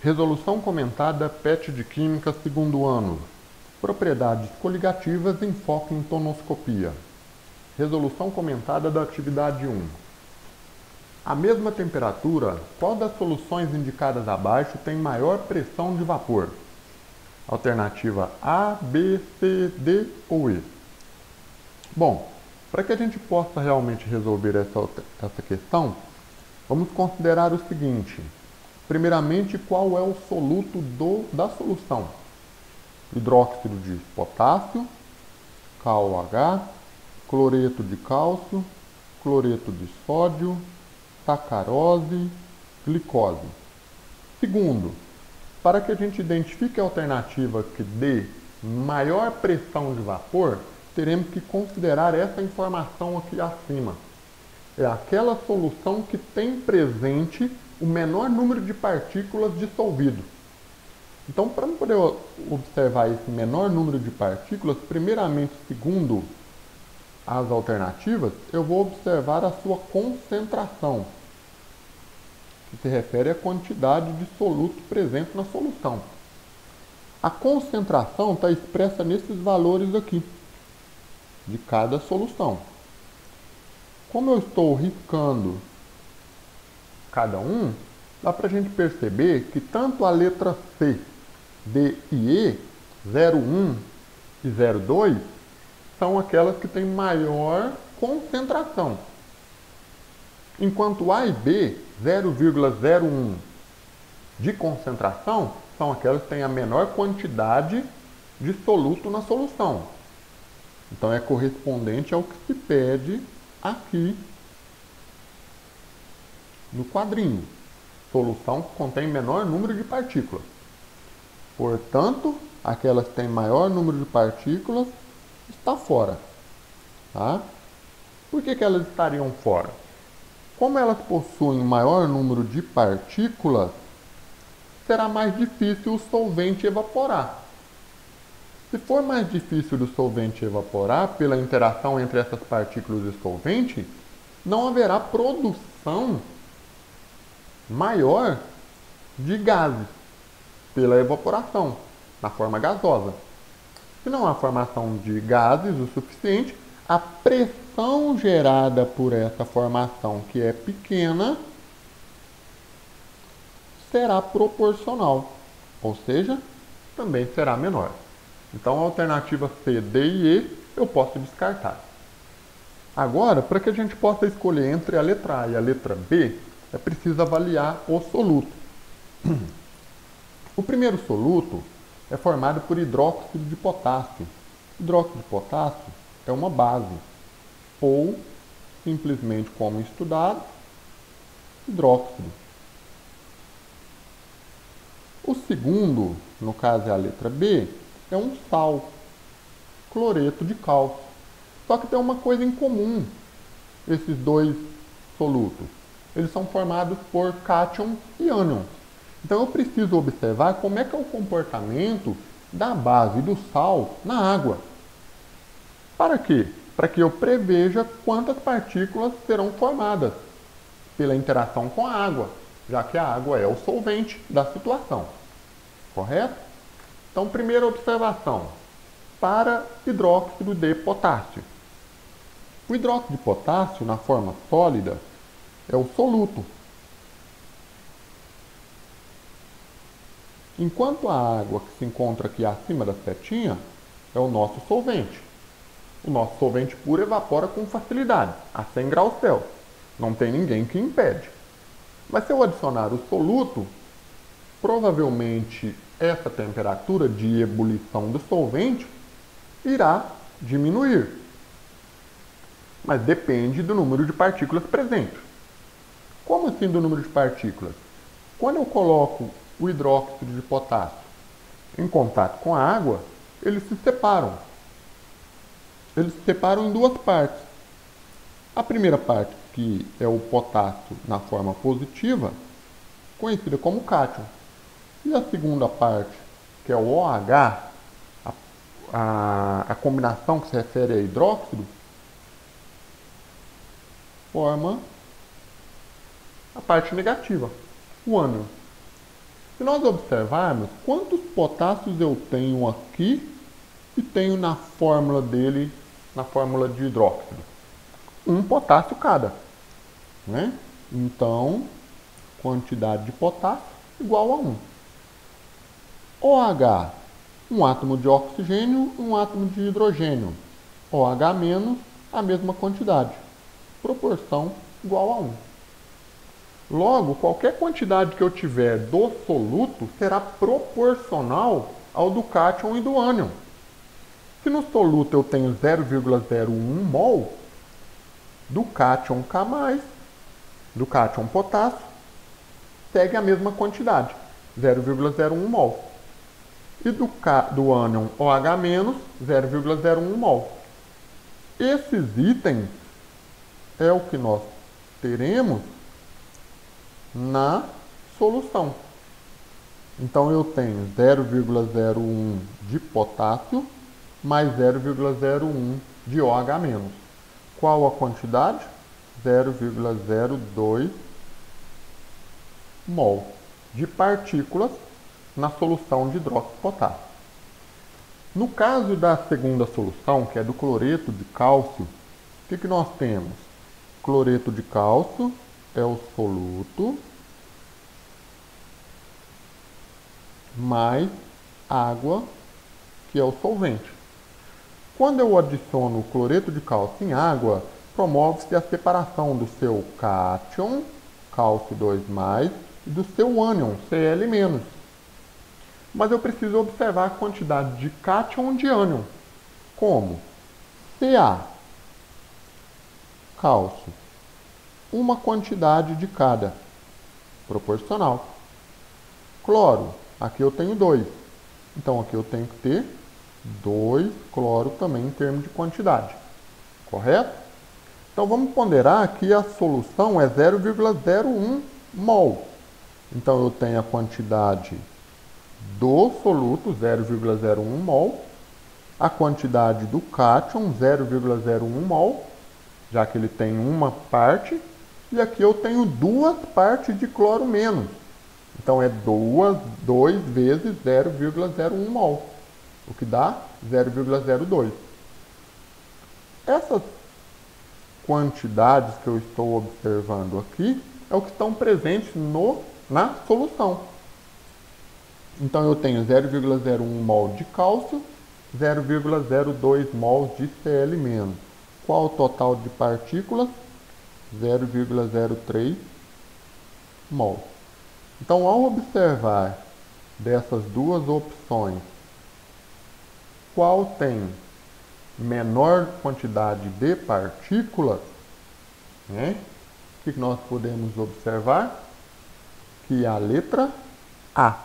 Resolução comentada PET de Química segundo ano. Propriedades coligativas em foco em tonoscopia. Resolução comentada da atividade 1. À mesma temperatura, qual das soluções indicadas abaixo tem maior pressão de vapor? Alternativa A, B, C, D ou E. Bom, para que a gente possa realmente resolver essa questão, vamos considerar o seguinte. Primeiramente, qual é o soluto da solução? Hidróxido de potássio, KOH, cloreto de cálcio, cloreto de sódio, sacarose, glicose. Segundo, para que a gente identifique a alternativa que dê maior pressão de vapor, teremos que considerar essa informação aqui acima. É aquela solução que tem presente o menor número de partículas dissolvido. Então, para poder observar esse menor número de partículas, primeiramente, segundo as alternativas, eu vou observar a sua concentração, que se refere à quantidade de soluto presente na solução. A concentração está expressa nesses valores aqui, de cada solução. Como eu estou riscando cada um, dá para a gente perceber que tanto a letra C, D e E, 0,1 e 0,2, são aquelas que têm maior concentração. Enquanto A e B, 0,01 de concentração, são aquelas que têm a menor quantidade de soluto na solução. Então é correspondente ao que se pede aqui no quadrinho. Solução que contém menor número de partículas. Portanto, aquelas que têm maior número de partículas está fora. Tá? Por que elas estariam fora? Como elas possuem maior número de partículas, será mais difícil o solvente evaporar. Se for mais difícil do solvente evaporar pela interação entre essas partículas e solvente, não haverá produção maior de gases pela evaporação, na forma gasosa. Se não há formação de gases o suficiente, a pressão gerada por essa formação, que é pequena, será proporcional, ou seja, também será menor. Então, a alternativa C, D e E eu posso descartar. Agora, para que a gente possa escolher entre a letra A e a letra B, é preciso avaliar o soluto. O primeiro soluto é formado por hidróxido de potássio. Hidróxido de potássio é uma base, ou, simplesmente como estudado, hidróxido. O segundo, no caso é a letra B, é um sal, cloreto de cálcio. Só que tem uma coisa em comum, esses dois solutos. Eles são formados por cátions e ânions. Então eu preciso observar como é que é o comportamento da base do sal na água. Para quê? Para que eu preveja quantas partículas serão formadas pela interação com a água, já que a água é o solvente da situação. Correto? Então, primeira observação, para hidróxido de potássio. O hidróxido de potássio, na forma sólida, é o soluto. Enquanto a água que se encontra aqui acima da setinha é o nosso solvente. O nosso solvente puro evapora com facilidade, a 100 graus Celsius. Não tem ninguém que impede. Mas se eu adicionar o soluto, provavelmente essa temperatura de ebulição do solvente irá diminuir. Mas depende do número de partículas presentes. Como assim do número de partículas? Quando eu coloco o hidróxido de potássio em contato com a água, eles se separam. Eles se separam em duas partes. A primeira parte, que é o potássio na forma positiva, conhecida como cátion. E a segunda parte, que é o OH, a combinação que se refere a hidróxido, forma a parte negativa, o ânion. Se nós observarmos, quantos potássios eu tenho aqui e tenho na fórmula dele, na fórmula de hidróxido? Um potássio cada, né? Então, quantidade de potássio igual a 1. OH, um átomo de oxigênio e um átomo de hidrogênio. OH menos, a mesma quantidade. Proporção igual a 1. Logo, qualquer quantidade que eu tiver do soluto será proporcional ao do cátion e do ânion. Se no soluto eu tenho 0,01 mol, do cátion K+, do cátion potássio, segue a mesma quantidade, 0,01 mol. E do ânion OH-, 0,01 mol. Esses itens é o que nós teremos na solução. Então eu tenho 0,01 de potássio mais 0,01 de OH-. Qual a quantidade? 0,02 mol de partículas na solução de hidróxido de potássio. No caso da segunda solução, que é do cloreto de cálcio, o que nós temos? Cloreto de cálcio é o soluto mais água, que é o solvente. Quando eu adiciono o cloreto de cálcio em água, promove-se a separação do seu cátion, cálcio 2+, e do seu ânion, Cl-. Mas eu preciso observar a quantidade de cátion e de ânion. Como? Ca, cálcio, uma quantidade de cada, proporcional. Cloro, aqui eu tenho 2. Então aqui eu tenho que ter 2 cloro também em termos de quantidade. Correto? Então vamos ponderar que a solução é 0,01 mol. Então eu tenho a quantidade do soluto, 0,01 mol, a quantidade do cátion, 0,01 mol, já que ele tem uma parte, e aqui eu tenho 2 partes de cloro menos. Então é 2 vezes 0,01 mol, o que dá 0,02. Essas quantidades que eu estou observando aqui é o que estão presentes na solução. Então eu tenho 0,01 mol de cálcio, 0,02 mol de Cl-. Qual o total de partículas? 0,03 mol. Então, ao observar dessas duas opções, qual tem menor quantidade de partículas, né? O que nós podemos observar? Que a letra A.